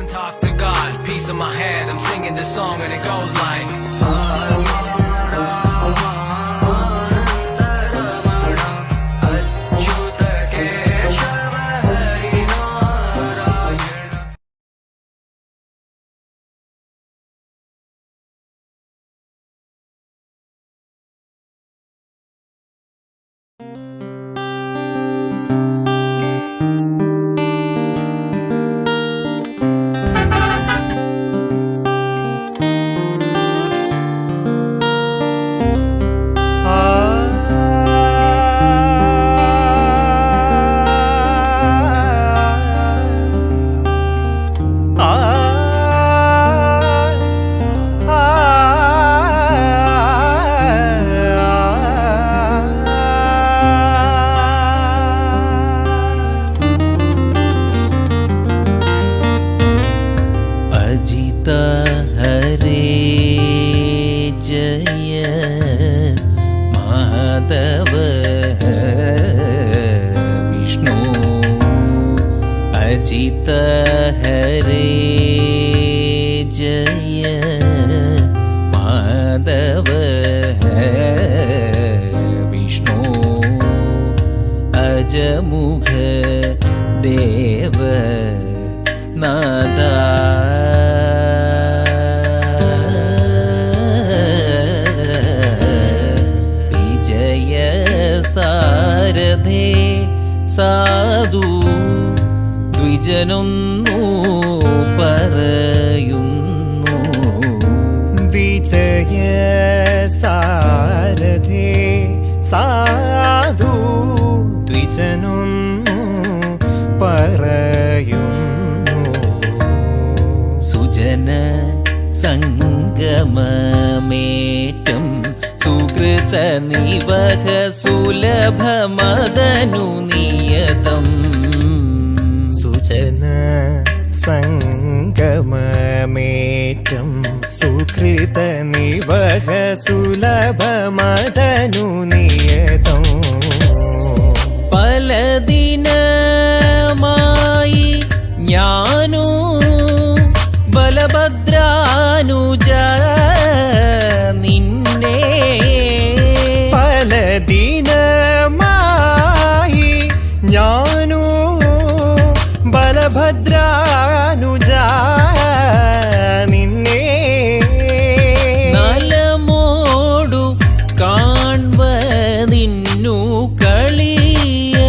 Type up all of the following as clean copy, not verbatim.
talk to God. Peace in my head, I'm singing this song and it goes like Ajit हरे जय माधव विष्णु अजमुख देव नादा विजय सारथे साधु ദ്വിജനൊന്നു പറയുന്നു വിജയ സാരഥേ സാധു ദ്വിജനൊന്നു പറയുന്നു സുജന സംഗമമേറ്റം സുകൃത നിവഹ സുലഭമദനു നിയതം സുജന സംഗമമേറ്റം സുകൃത നിവഹ സുലഭമദനു നിയതം പല ദിനമായി ഞാനു ബലഭദ്രാനുജ നിന്നെ പല ദിനമായി ഞാനു ബലഭദ്രാനുജ നിന്നെ നലമോടു കാൺവതിന്നു കളിയല്ലേ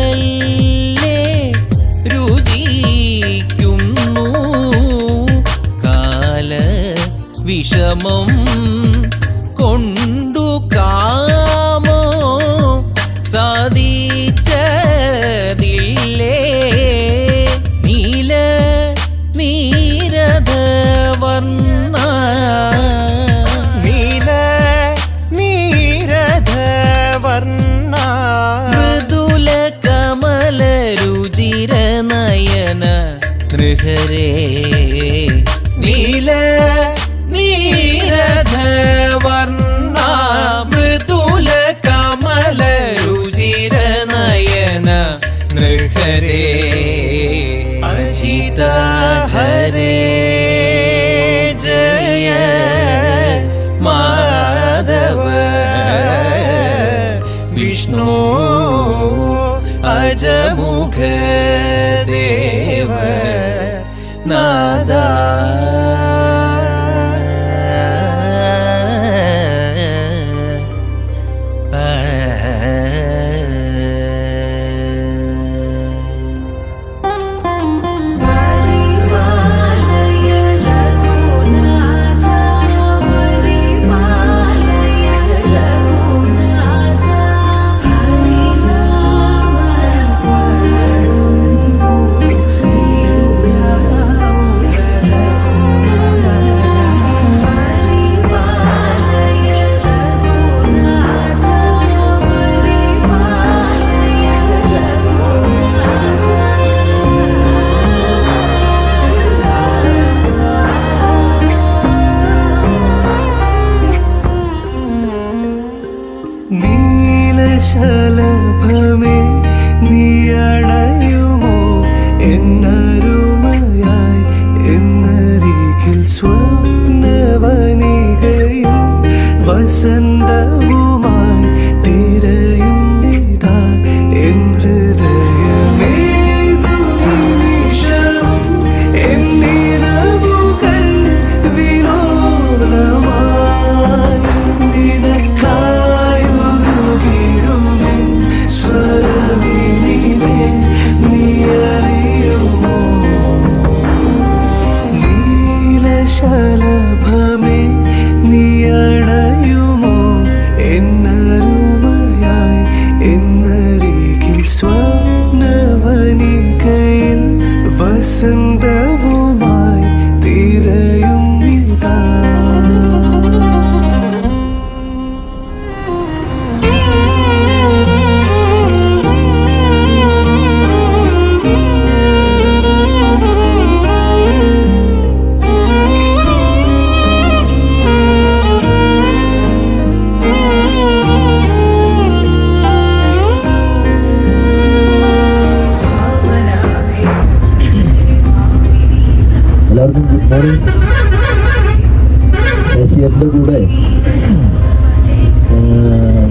രുചിക്കുന്നു കാല വിഷമം കൊണ്ടു കാമോ സാധിച്ചതില്ലേ ഹരേ നീല നീരധവർണ്ണ മൃദുല കമല രുചിര നയന നൃഹരേ അജിത ഹരേ ജയ മാധവ വിഷ്ണു അജമുഖ ദേവ നാദാ Hare വസന്തവുമായി തിരയുന്നിതാ എൻ ഹൃദയമേതു നിമിഷവും എൻ നിറവുകൾ വിലോലമായി നിനക്കായൊരുകിടുമെൻ സ്വരമിനിനെ നീ അറിയുമോ നീലശലഭമേ നീ അണയുമോ എന്നരുമയായി എന്നരികിൽ സ്വപ്നവനികയിൽ വസന്തവുമായി തിരയുന്നിതാ എല്ലാവർക്കും ഗുഡ് മോർണിംഗ്. ശശിയുടെ കൂടെ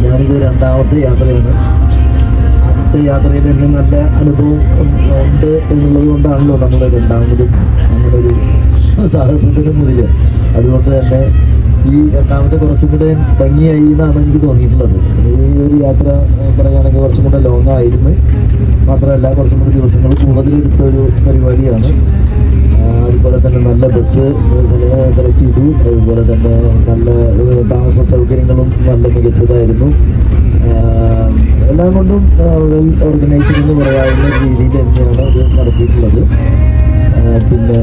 ഞാനിത് രണ്ടാമത്തെ യാത്രയാണ്. ആദ്യത്തെ യാത്രയിൽ തന്നെ നല്ല അനുഭവം ഉണ്ട് എന്നുള്ളത് കൊണ്ടാണല്ലോ നമ്മൾ രണ്ടാമതും നമ്മളൊരു സാഹസത്തിന് മുന്നിൽ. അതുകൊണ്ട് തന്നെ ഈ രണ്ടാമത്തെ കുറച്ചും കൂടെ ഭംഗിയായി എന്നാണ് എനിക്ക് തോന്നിയിട്ടുള്ളത്. ഈ ഒരു യാത്ര പറയുകയാണെങ്കിൽ കുറച്ചും കൂടെ ലോങ് ആയിരുന്നു. മാത്രമല്ല കുറച്ചും കൂടി ദിവസങ്ങൾ കൂടുതലെടുത്ത ഒരു പരിപാടിയാണ്. അതുപോലെ തന്നെ നല്ല ബസ് സെലക്ട് ചെയ്തു. അതുപോലെ തന്നെ നല്ല താമസ സൗകര്യങ്ങളും നല്ല മികച്ചതായിരുന്നു. എല്ലാം കൊണ്ടും വെൽ ഓർഗനൈസ്ഡ് എന്ന് പറയാവുന്ന രീതിയിൽ തന്നെയാണ് അത് നടത്തിയിട്ടുള്ളത്. പിന്നെ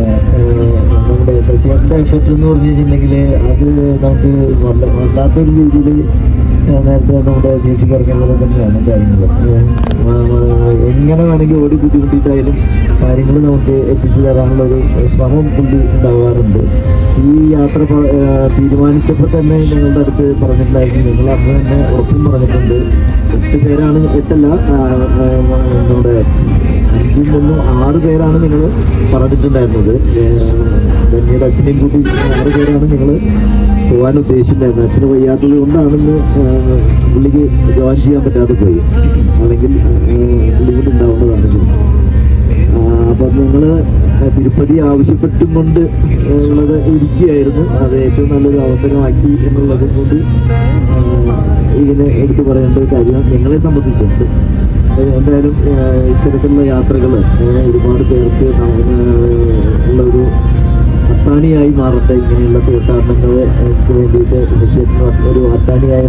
നമ്മുടെ ശശിയേട്ടൻ്റെ എഫർട്ട് എന്ന് പറഞ്ഞു കഴിഞ്ഞിട്ടുണ്ടെങ്കിൽ അത് നമുക്ക് വല്ലാത്തൊരു രീതിയിൽ നേരത്തെ നമ്മുടെ ചേച്ചി പറഞ്ഞ പോലെ തന്നെയാണ് കാര്യങ്ങൾ. എങ്ങനെ വേണമെങ്കിൽ ഓടി ബുദ്ധിമുട്ടിയിട്ടായാലും കാര്യങ്ങൾ നമുക്ക് എത്തിച്ചു തരാനുള്ള ഒരു ശ്രമം പുള്ളി ഉണ്ടാവാറുണ്ട്. ഈ യാത്ര തീരുമാനിച്ചപ്പോൾ തന്നെ ഞങ്ങളുടെ അടുത്ത് പറഞ്ഞിട്ടുണ്ടായിരുന്നു. നിങ്ങൾ അന്ന് തന്നെ ഉറപ്പും പറഞ്ഞിട്ടുണ്ട്. 8 പേരാണ്, 8അല്ല നമ്മുടെ 5 3 6 പേരാണ് നിങ്ങൾ പറഞ്ഞിട്ടുണ്ടായിരുന്നത്. പിന്നീട് അച്ഛനെയും കൂട്ടി 6 പേരാണ് നിങ്ങൾ പോകാൻ ഉദ്ദേശിച്ചിട്ടുണ്ടായിരുന്നത്. അച്ഛന് വയ്യാത്തത് കൊണ്ടാണെന്ന് പുള്ളിക്ക് ജോയിൻ ചെയ്യാൻ പറ്റാതെ പോയി. അല്ലെങ്കിൽ പുള്ളി കൂടി ഉണ്ടാവേണ്ടതാണ് ശരിക്കും. അപ്പം നിങ്ങൾ തിരുപ്പതി ആവശ്യപ്പെട്ടും കൊണ്ട് ഉള്ളത് ഇരിക്കുകയായിരുന്നു. അത് ഏറ്റവും നല്ലൊരു അവസരമാക്കി എന്നുള്ളത് കൊണ്ട് ഇതിനെ എടുത്തു പറയേണ്ട ഒരു കാര്യം നിങ്ങളെ സംബന്ധിച്ചുണ്ട്. എന്തായാലും ഇത്തരത്തിലുള്ള യാത്രകൾ ഒരുപാട് പേർക്ക് ഉള്ളൊരു അത്താണിയായി മാറട്ടെ. ഇങ്ങനെയുള്ള തീർത്ഥാടനങ്ങൾക്ക് വേണ്ടിയിട്ട് ഒരു അത്താണിയായി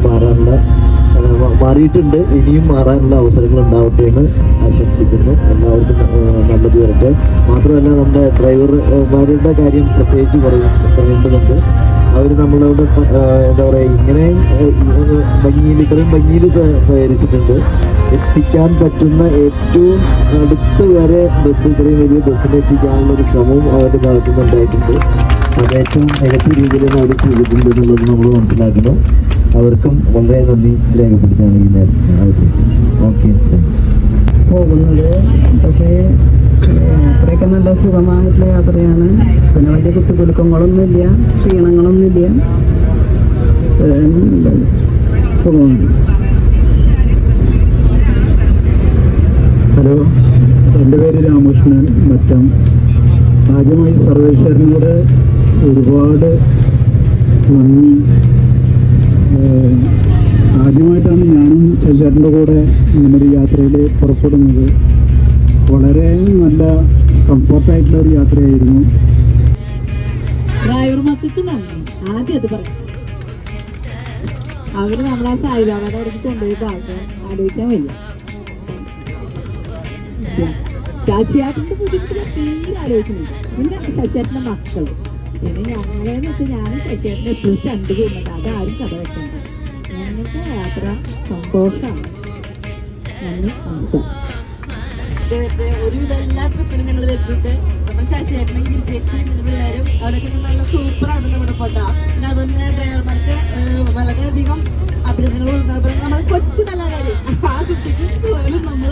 മാറിയിട്ടുണ്ട്. ഇനിയും മാറാനുള്ള അവസരങ്ങൾ ഉണ്ടാവട്ടെ എന്ന് ആശംസിക്കുന്നു. എല്ലാവർക്കും നല്ലത് വരട്ടെ. മാത്രമല്ല നമ്മുടെ ഡ്രൈവർമാരുടെ കാര്യം പ്രത്യേകിച്ച് പറയേണ്ടതുണ്ട്. അവർ നമ്മളോട് എന്താ പറയുക, ഇങ്ങനെയും ഇത്രയും ഭംഗിയിൽ സഹകരിച്ചിട്ടുണ്ട്. എത്തിക്കാൻ പറ്റുന്ന ഏറ്റവും അടുത്ത് വരെ ഇത്രയും വലിയ ബസ്സിനെ എത്തിക്കാനുള്ള ഒരു ശ്രമവും അവരുടെ ഭാഗത്തുനിന്ന് ഉണ്ടായിട്ടുണ്ട്. അത് ഏറ്റവും മികച്ച രീതിയിൽ അവർ ചെയ്തിട്ടുണ്ട് എന്നുള്ളത് നമ്മൾ മനസ്സിലാക്കുന്നു. അവർക്കും വളരെ നന്ദി രേഖപ്പെടുത്തുകയാണ് ഈ അവസരം. Okay, thanks. പോകുന്നത് പക്ഷേ യാത്രയൊക്കെ നല്ല സുഖമായിട്ടുള്ള യാത്രയാണ്. പിന്നെ വലിയ കുത്തുകുലുക്കങ്ങളൊന്നുമില്ല, ക്ഷീണങ്ങളൊന്നുമില്ല, സുഖമാണ്. ഹലോ, എൻ്റെ പേര് രാമകൃഷ്ണൻ മറ്റം. ആദ്യമായി സർവേശ്വരനോട് ഒരുപാട് നന്ദി. ആദ്യമായിട്ടാണ് ഞാനും ശശിയേട്ടൻ്റെ കൂടെ ഇങ്ങനൊരു യാത്രയിൽ പുറപ്പെടുന്നത്. വളരെ നല്ല കംഫർട്ടായിട്ടുള്ള ഒരു യാത്രയായിരുന്നു. ഡ്രൈവർമാർക്ക് നന്ദി. ആദ്യം അത് പറയാം. അവർ നമ്മളെ സായിബാബയുടെ അവിടേക്ക് കൊണ്ടുപോയി പാട്ട് ആലോചിക്കാൻ വയ്യ. ശശിയേട്ടൻ്റെ ബുദ്ധിമുട്ടിൽ തീരെ ആലോചിക്കുന്നുണ്ട്. പിന്നെ ശശിയേട്ടൻ്റെ മക്കൾ, പിന്നെ ഞങ്ങളെന്ന് വെച്ചാൽ ഞാനും ശശിയേട്ടനെ എപ്പോഴും സ്റ്റണ്ട് പോകുന്നുണ്ട്. അതാരും കഥ വെക്കണ്ട. ഞങ്ങൾക്ക് യാത്ര സന്തോഷമാണ്. നന്ദി, നമസ്കാരം. ഒരുവിധം എല്ലാ ട്രിപ്പിനും ഞങ്ങൾ വെച്ചിട്ട് ശശിയേട്ടനും ചേച്ചി പിള്ളേരും അവരൊക്കെ നല്ല സൂപ്പറാണ് നമ്മുടെ പൊട്ട. പിന്നെ അതുപോലെ ഡ്രൈവർമാർക്ക് വളരെയധികം അഭിനന്ദനങ്ങൾ കൊടുക്കുന്നത് നമ്മൾ കൊച്ചു കലാകാരി. ആ കുട്ടിക്ക് പോലും നമ്മൾ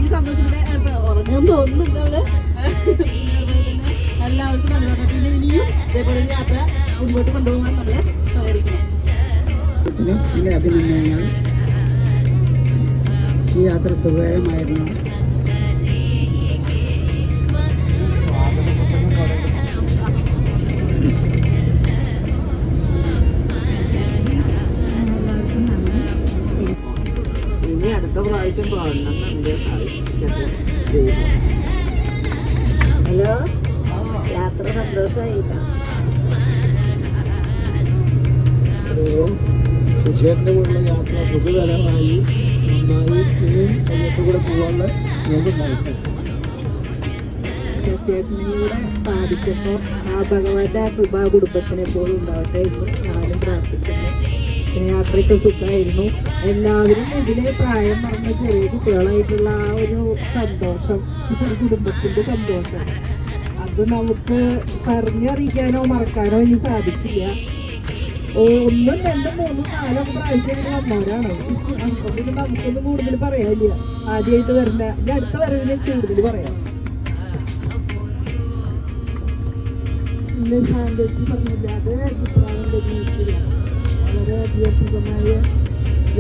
ഈ സന്തോഷത്തിന്റെ ഉറങ്ങാൻ തോന്നുന്നുണ്ട്. നമ്മള് എല്ലാവർക്കും നന്ദി പറഞ്ഞിട്ട് ഇനിയും ഇതേപോലെ യാത്ര മുൻപോട്ട് കൊണ്ടുപോകാൻ നമ്മള് സഹകരിക്കണം. എൻ്റെ അഭിനന്ദനങ്ങൾ. ഈ യാത്ര സുഖകരമായിരുന്നു. ഇനി അടുത്ത പ്രാവശ്യം പോകണമെന്നുണ്ട്. ഹലോ, യാത്ര സന്തോഷമായിട്ടാ. ശശിയേട്ടൻ്റെ കൂടെയുള്ള യാത്ര സുഖകരമായി നന്നായി ഇനിയും അതിനകത്ത് കൂടെ പോകാനുള്ള ഞങ്ങളുണ്ടായിട്ട് ശശിയേട്ടനിലൂടെ സാധിച്ചപ്പോൾ ആ ഭഗവാന്റെ ആ കൃപ കുടുംബത്തിനെ പോലും ഉണ്ടാവട്ടെ എന്ന് ഞാനും പ്രാർത്ഥിക്കുന്നു. പിന്നെ യാത്രയ്ക്ക് സുഖമായിരുന്നു. എല്ലാവരും ഇതിലെ പ്രായം പറഞ്ഞ ചെറിയ കുട്ടികളായിട്ടുള്ള ആ ഒരു സന്തോഷം, ഒരു കുടുംബത്തിൻ്റെ സന്തോഷം, അത് നമുക്ക് പറഞ്ഞറിയിക്കാനോ മറക്കാനോ ഇനി സാധിക്കില്ല. 1, 2, 3, 4 പ്രാവശ്യം വന്നവരാണ്. അപ്പോൾ പിന്നെ നമുക്കൊന്നും കൂടുതൽ പറയാനില്ല. ആദ്യമായിട്ട് വരണ്ട, ഇനി അടുത്ത വരവിനെ കൂടുതൽ പറയാം. ഇന്ന് സാങ്കേതിക പറഞ്ഞില്ല, അത് അഭിപ്രായത്തിൻ്റെ ജീവിതത്തില്ല. വളരെയധികം സുഖമായ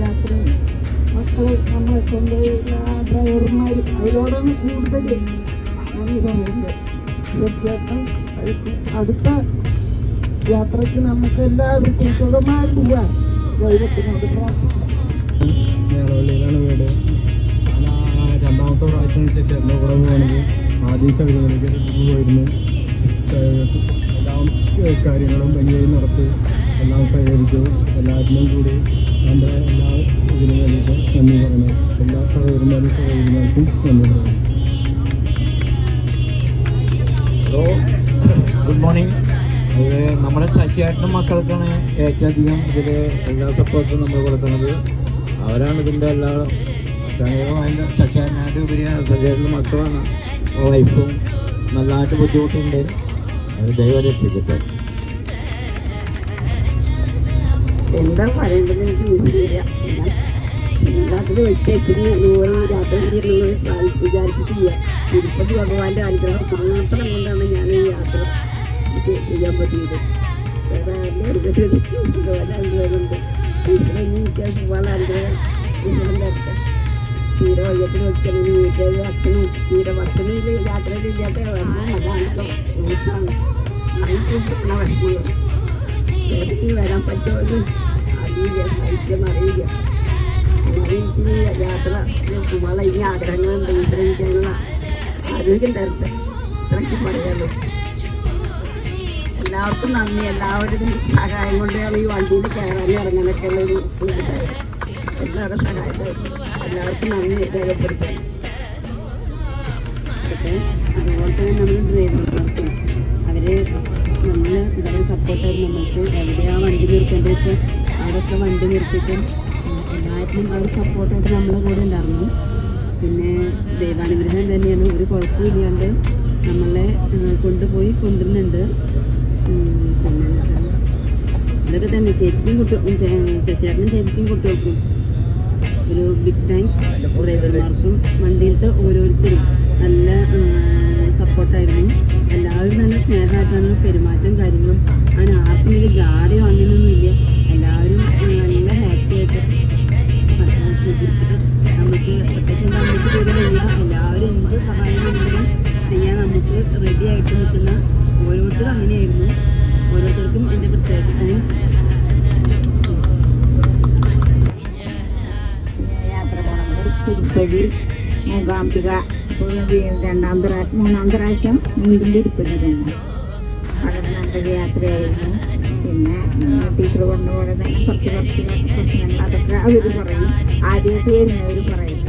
യാത്രയാണ്. മക്കൾ നമ്മളെ കൊണ്ട് ഡ്രൈവർമാർ അവരോടാണ് കൂടുതൽ നന്ദി പറയുന്നത്. തീർച്ചയായിട്ടും അടുത്ത യാത്രയ്ക്ക് നമുക്ക് എല്ലാവർക്കും സുഖമായിട്ടില്ല. ദൈവത്തിനോട് പ്രാർത്ഥിക്കും. നേളവള്ളിയിലാണ് വീട്. രണ്ടാമത്തെ പ്രാവശ്യം ചേട്ടൻ്റെ കൂടെ പോകുന്നത്. ആദ്യം ശബരിമലയ്ക്ക് പോയിരുന്നു. എല്ലാ കാര്യങ്ങളും ഭംഗിയായി നടത്തി എല്ലാം സഹകരിച്ചു. എല്ലാത്തിനും കൂടി നമ്മുടെ എല്ലാ ഇതിനും വേണ്ടിയിട്ട് നന്ദി പറയണം. എല്ലാ സഹോദരന്മാരും സഹോദരിമാർക്കും നന്ദി പറയണം. Hello, good morning. അത് നമ്മുടെ ശശിയേട്ടൻ്റെ മക്കൾക്കാണ് ഏറ്റവും അധികം ഇതിൽ എല്ലാ സപ്പോർട്ടും നമ്മൾ കൊടുക്കുന്നത്. അവരാണ് ഇതിൻ്റെ എല്ലാ ശശിയേട്ടനായിട്ട് ഉപരിയാണ് ശശിയേട്ടൻ്റെ മക്കളാണ്. വൈഫും നല്ലതായിട്ട് ബുദ്ധിമുട്ടുണ്ട്. അത് ദൈവം രക്ഷിക്കട്ടെ. എന്താ പറയേണ്ടത് എനിക്ക് വിഷയമില്ല. എല്ലാത്തിനും ഒറ്റയ്ക്ക് യാത്ര വിചാരിച്ചിട്ടില്ല. തിരുപ്പതി ഭഗവാന്റെ അനുഗ്രഹം മാത്രം കൊണ്ടാണ് ഞാൻ ഈ യാത്ര ചെയ്യാൻ പറ്റിയത്. വേറെ ഭഗവാന്റെ അനുഗ്രഹമുണ്ട്. ഈശ്വരൻ എനിക്ക് ഒരുപാട് അനുഗ്രഹം ഈശ്വരൻ്റെ അടുത്ത്. തീരെ വയ്യത്തിന് വെക്കണം വീട്ടിൽ അച്ഛനും തീരെ ഭക്ഷണം യാത്രയിലില്ലാത്ത ഭക്ഷണം അതാണ് വീട്ടാണ് ഭക്ഷണം. ചോദിക്ക് വരാൻ പറ്റുമെന്ന് അറിയില്ല, സാഹിത്യം അറിയില്ല. എനിക്ക് യാത്ര കുമാള ഇനി ആഗ്രഹങ്ങളുണ്ട്. ഈശ്വരൻ എനിക്കതിനുള്ള ആരോഗ്യം തരട്ടെ. ഇത്രയ്ക്ക് പറയാമല്ലോ. എല്ലാവർക്കും നന്ദി. എല്ലാവരുടെയും സഹായം കൊണ്ടാണ് ഈ വണ്ടിയിൽ കയറാനും ഇറങ്ങാനൊക്കെ ഉള്ളൊരു എല്ലാവരുടെ സഹായത്തായിരുന്നു. എല്ലാവർക്കും നന്ദി രേഖപ്പെടുത്താം. അതുപോലെ തന്നെ നമ്മൾ ഡ്രൈവർമാർക്കും അവർ നല്ല ഇതായ സപ്പോർട്ടായിരുന്നു. നമ്മൾക്ക് എവിടെയാണ് വണ്ടി നിർത്തേണ്ടത് വെച്ചാൽ അവിടെയൊക്കെ വണ്ടി നിർത്തിയിട്ടും എല്ലാറ്റിനും അവർ സപ്പോർട്ടായിട്ട് നമ്മളെ കൂടെ ഉണ്ടായിരുന്നു. പിന്നെ ദൈവാനുഗ്രഹം തന്നെയാണ്. ഒരു കുഴപ്പമില്ലാണ്ട് നമ്മളെ കൊണ്ടുപോയി കൊണ്ടുവരുന്നുണ്ട്. പിന്നെ ഇതൊക്കെ തന്നെ ചേച്ചിക്കും ശശിയേട്ടനും ചേച്ചിക്കും കുട്ടികൾക്കും ഒരു ബിഗ് താങ്ക്സ്. ഡ്രൈവർമാർക്കും വണ്ടിയിലത്തെ ഓരോരുത്തരും നല്ല സപ്പോർട്ടായിരുന്നു. എല്ലാവരും നല്ല സ്നേഹമായിട്ടാണ് പെരുമാറ്റം കാര്യങ്ങളും. അങ്ങനെ ആർക്കും വലിയ ജാടയോ അങ്ങനെയൊന്നുമില്ല. എല്ലാവരും നല്ല ഹാപ്പി ആയിട്ട് ശ്രദ്ധിച്ചിട്ട് നമുക്ക് പ്രത്യേകിച്ച് നമുക്ക് ദൂരമില്ല. എല്ലാവരും എന്ത് സഹായം വേണമെങ്കിലും ചെയ്യാൻ നമുക്ക് റെഡി ആയിട്ട് നിൽക്കുന്ന ഓരോരുത്തരും അങ്ങനെയായിരുന്നു. ഓരോരുത്തർക്കും എൻ്റെ പ്രത്യേക താങ്ക്സ്. യാത്ര പോകുന്നത് തിരുപ്പതി മൂകാംബിക 3-ാമത്തെ പ്രാവശ്യം വീണ്ടും തിരുപ്പതി തന്നെ. വളരെ നല്ലൊരു യാത്രയായിരുന്നു. പിന്നെ ടീച്ചർ പറഞ്ഞ പോലെ തന്നെ കുറച്ച് പ്രശ്നങ്ങൾ അതൊക്കെ അവർ പറയും. ആദ്യമായിട്ട് വരുന്നവർ പറയും.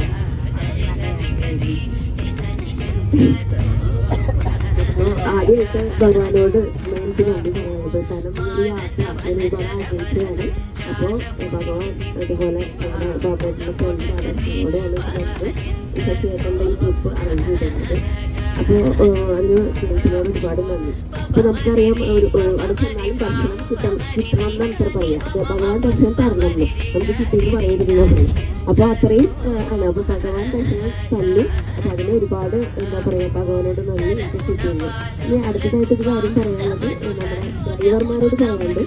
ആദ്യമായിട്ട് ഭഗവാനോട് എനിക്ക് നന്ദി പറയുന്നത്. കാരണം ഈ യാത്ര ഒരുപാട് ആഗ്രഹിച്ചതാണ്. അപ്പോൾ ഭഗവാൻ അതുപോലെ നമ്മുടെ ബാബുവിൻ്റെ പ്രോത്സാഹനത്തോടെയാണ് നമുക്ക് ശശിയേട്ടൻ്റെ ഈ ട്രിപ്പ് അറേഞ്ച് ചെയ്തിരുന്നത്. അപ്പോൾ അതിന് ദൈവത്തിനോട് ഒരുപാട് നന്ദി. അപ്പോൾ നമുക്കറിയാം അവിടെ ചെന്നാലും ദർശനം കിട്ടണം എന്നാണ് ഇത്ര പറയാം. അപ്പോൾ ഭഗവാൻ ദർശനം തരണമല്ലോ, നമുക്ക് കിട്ടിയെന്ന് പറയരുതെന്ന് പറയും. അപ്പോൾ അത്രയും ആണ്. അപ്പോൾ ഭഗവാൻ ദർശനം തന്നു. അപ്പോൾ അതിന് ഒരുപാട് എന്താ പറയുക ഭഗവാനോട് നന്ദി എനിക്ക് കിട്ടിയിരുന്നു. ഇനി അടുത്തതായിട്ടൊരു കാര്യം പറയാനുള്ളത് നമ്മുടെ ഡ്രൈവർമാരോട് പറയാറുണ്ട്.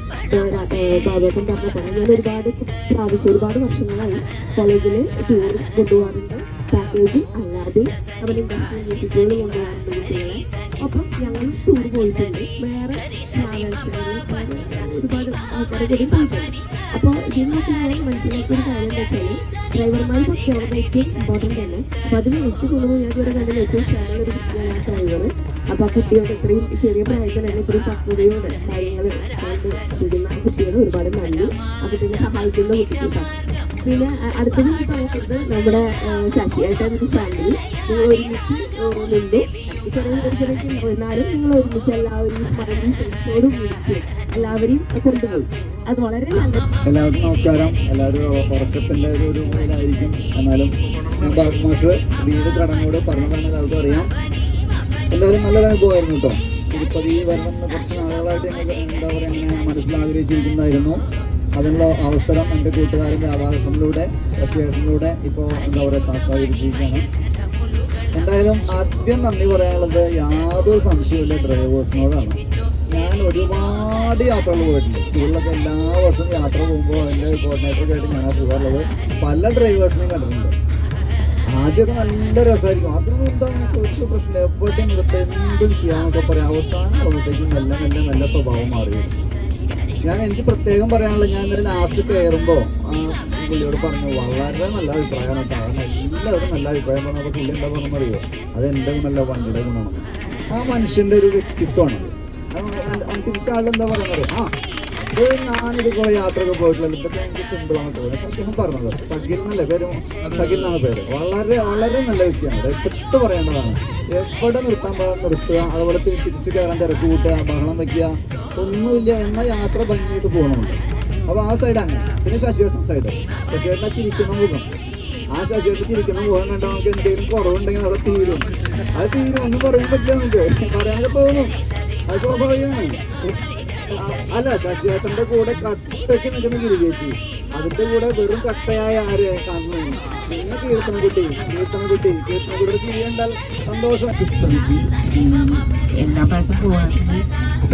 ബാബേട്ടൻ പറഞ്ഞപ്പോൾ ഞാൻ ഒരുപാട് പ്രാവശ്യം ഒരുപാട് വർഷങ്ങളായി കോളേജിൽ ടൂർ കൊണ്ടുപോകാറുണ്ട്. പാക്കേജും അല്ലാതെ അവർ ഇൻഡസ്ട്രിയൽ മ്യൂസിക്കുകൾ കൊണ്ടുപോകാറുണ്ട് കുട്ടികളെ. അപ്പം ഞങ്ങൾ ടൂർ പോയിട്ടുണ്ട്. വേറെ ട്രാവൽസുകളിൽ ഒരുപാട് ആൾക്കാരെ കൂടി പോയിട്ടുണ്ട്. അപ്പോൾ ഇതിനൊക്കെ ഞാൻ മനസ്സിലാക്കിയൊരു കാര്യം എന്താ വെച്ചാൽ ഡ്രൈവർമാർ കുറച്ചാണ് ഏറ്റവും ഇമ്പോർട്ടൻ്റ് തന്നെ. അപ്പോൾ അതിന് എനിക്ക് തോന്നുന്നു ഞാൻ ഇവിടെ കണ്ടതിൽ ഏറ്റവും ഷാനൊരു കുട്ടിയാണ് ഡ്രൈവർ. അപ്പോൾ ആ കുട്ടിയോട് ഇത്രയും ചെറിയ പ്രായത്തിൽ തന്നെ ഇത്രയും പക്വതയോട് കാര്യങ്ങൾ ചെയ്യുന്ന കുട്ടികൾ ഒരുപാട് നന്ദി. ആ കുട്ടീനെ സഹായിക്കുന്ന കുട്ടിക്ക്. പിന്നെ അടുത്തത് എനിക്ക് പറയുന്നത് നമ്മുടെ ശശിയായിട്ടൊരു ഫാമിലി നിങ്ങൾ ഒരുമിച്ച് നിന്ന് ചെറിയ എന്നാലും നിങ്ങൾ ഒരുമിച്ച് എല്ലാവരും സ്മൈലി ഫേസോട് കൂടിയിട്ട് എല്ലാവരെയും കൊണ്ടുപോയി. അത് വളരെ നല്ലത്. എല്ലാവർക്കും നമസ്കാരം. എല്ലാവരും ഉറക്കത്തിൻ്റെ ഒരു മുതലായിരിക്കും. എന്നാലും ബാബു മാഷ് വീട് കടന്നോട് പറഞ്ഞതാണ് എല്ലാവർക്കും അറിയാം. എന്തായാലും നല്ലൊരു അനുഭവമായിരുന്നു കേട്ടോ. തിരുപ്പതി വരണമെന്ന് കുറച്ച് നാളുകളായിട്ട് ഞങ്ങൾ എന്താ പറയുക ഇങ്ങനെ മനസ്സിലാഗ്രഹിച്ചിരിക്കുന്നതായിരുന്നു. അതിനുള്ള അവസരം എൻ്റെ കൂട്ടുകാരൻ രാധാകൃഷ്ണനിലൂടെ ശശിയേട്ടനിലൂടെ ഇപ്പോൾ എന്താ പറയുക സാക്ഷാത്കരിച്ചിരിക്കുകയാണ്. എന്തായാലും ആദ്യം നന്ദി പറയാനുള്ളത് യാതൊരു സംശയമില്ല ഡ്രൈവേഴ്സിനോടാണ്. ഞാൻ ഒരുപാട് യാത്രകൾ പോയിട്ടുണ്ട്. സ്കൂളിലൊക്കെ എല്ലാ വർഷവും യാത്ര പോകുമ്പോൾ അതിൻ്റെ കോർഡിനേറ്ററൊക്കെ ആയിട്ട് ഞാനാണ് പോകാറുള്ളത്. പല ഡ്രൈവേഴ്സിനെയും കണ്ടിട്ടുണ്ട്. ആദ്യമൊക്കെ നല്ല രസമായിരിക്കും. അതൊന്നും എന്താണ് കുറച്ച് പ്രശ്നം എപ്പോഴും നിർത്തി എന്തും ചെയ്യാമെന്നൊക്കെ പറയാം. അവസാനം ആകുമ്പോഴത്തേക്കും മെല്ലെ മെല്ലെ നല്ല സ്വഭാവം മാറിയിരുന്നു. എനിക്ക് പ്രത്യേകം പറയാനുള്ളത്, ഞാൻ ഇന്നലെ ലാസ്റ്റ് കയറുമ്പോൾ പുള്ളിയോട് പറഞ്ഞു വളരെ നല്ല അഭിപ്രായമാണ്. കാരണം എല്ലാവരും നല്ല അഭിപ്രായം പറഞ്ഞപ്പോൾ പുള്ളി എന്താ പറഞ്ഞറിയോ, അത് എൻ്റെ ഗുണമല്ല വണ്ടിയുടെ ഗുണമാണ്. ആ മനുഷ്യൻ്റെ ഒരു വ്യക്തിത്വമാണ്. തിരിച്ചാളെന്താ പറയുന്നത്, ഇത് ഞാനിത് കുറേ യാത്രയൊക്കെ പോയിട്ടുള്ളത് ഇതൊക്കെ എനിക്ക് സിമ്പിളാണ് തോന്നുന്നത്. അദ്ദേഹം പറഞ്ഞത് സഗിൽ എന്നല്ലേ പേര്, സഗിൽ എന്നാണ് പേര്. വളരെ വളരെ നല്ല വ്യക്തിയാണ്. എടുത്ത് പറയേണ്ടതാണ്. എവിടെ നിർത്താൻ നിർത്തുക, അതുപോലെ തിരിച്ച് കയറാൻ തിരക്ക് കൂട്ടുക, ബഹളം വയ്ക്കുക ഒന്നുമില്ല. എന്നാൽ യാത്ര ഭംഗിയായിട്ട് പോകണമുണ്ട്. അപ്പോൾ ആ സൈഡ് അങ്ങനെ. പിന്നെ ശശിയേട്ടൻ സൈഡ്, ശശിയേട്ടനെ ചിരിക്കുന്ന മുഖം, ആ ശശിയേട്ടൻ ചിരിക്കുന്ന മുഖം കണ്ടാൽ നമുക്ക് എന്തെങ്കിലും കുറവുണ്ടെങ്കിൽ അവിടെ തീരും. അത് തീരും, ഒന്നും പറയാൻ പറ്റില്ല. നമുക്ക് പറയാനൊക്കെ തോന്നും, അത് സ്വാഭാവികമാണ്. അല്ല, ശശിയേട്ടൻ്റെ കൂടെ കട്ടയ്ക്ക് നിൽക്കുന്ന ഗിരിജേച്ചി, അതിൻ്റെ കൂടെ വെറും കട്ടയായ ആര് കാണുന്നു. പിന്നെ കീർത്തനക്കുട്ടിയുടെ ചെയ്യേണ്ടാൽ സന്തോഷം. എല്ലാ പ്രാവശ്യം പോകാറുണ്ട്.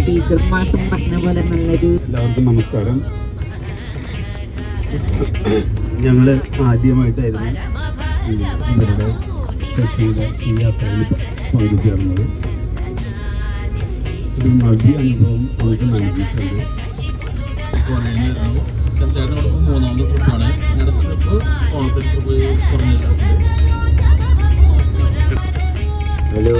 ടീച്ചർ മാസം പറഞ്ഞ പോലെ നല്ലൊരു. എല്ലാവർക്കും നമസ്കാരം. ഞങ്ങൾ ആദ്യമായിട്ടായിരുന്നു ഇവരുടെ ശശിയുടെ ഈ യാത്രയിൽ പങ്കുചേർന്നത്. ഒരു നവ്യ അനുഭവം നമുക്ക് നൽകിയിട്ടുണ്ട്. മൂന്നാമത്തെ ട്രിപ്പാണ്. ട്രിപ്പ് ഓണത്തെ ട്രിപ്പ് പറഞ്ഞിട്ടുണ്ട്. Hello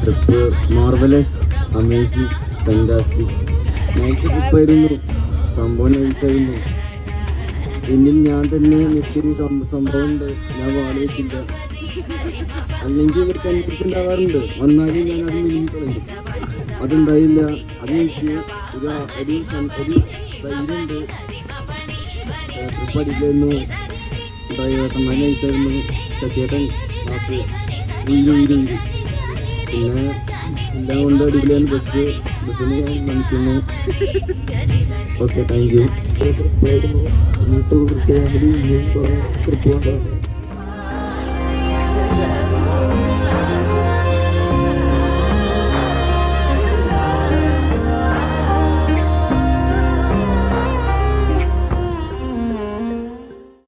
trip marvellous, amazing, fantastic, nice ട്രിപ്പായിരുന്നു. സംഭവം നൈസായിരുന്നു. എന്നിൽ ഞാൻ തന്നെ ഞെട്ടിയൊരു സംഭവം ഉണ്ട്. ഞാൻ വാടകയ്ക്കില്ല, അല്ലെങ്കിൽ ഇവർക്ക് അനുഭവിക്കുണ്ടാവാറുണ്ട്. വന്നാലും ഞാൻ അത് നീങ്ങിക്കളയും. അതുണ്ടായില്ല. അതെനിക്ക് ഒരു ധൈര്യമുണ്ട്. ട്രിപ്പ് അടിക്കായിരുന്നു. ഡ്രൈവേട്ടൻ നൈസായിരുന്നു. ശശിയേട്ടൻ ക്ലാസ് ഉയരും. പിന്നെ എല്ലാം കൊണ്ട് അടിപൊളിയാണ്. ബസ്സിന് ഞാൻ നമിക്കുന്നു. Okay, thank you. വീട്ടിൽ ക്രിസ്ത്യാനി കുറേ ട്രിപ്പ് കൊണ്ടുപോകും.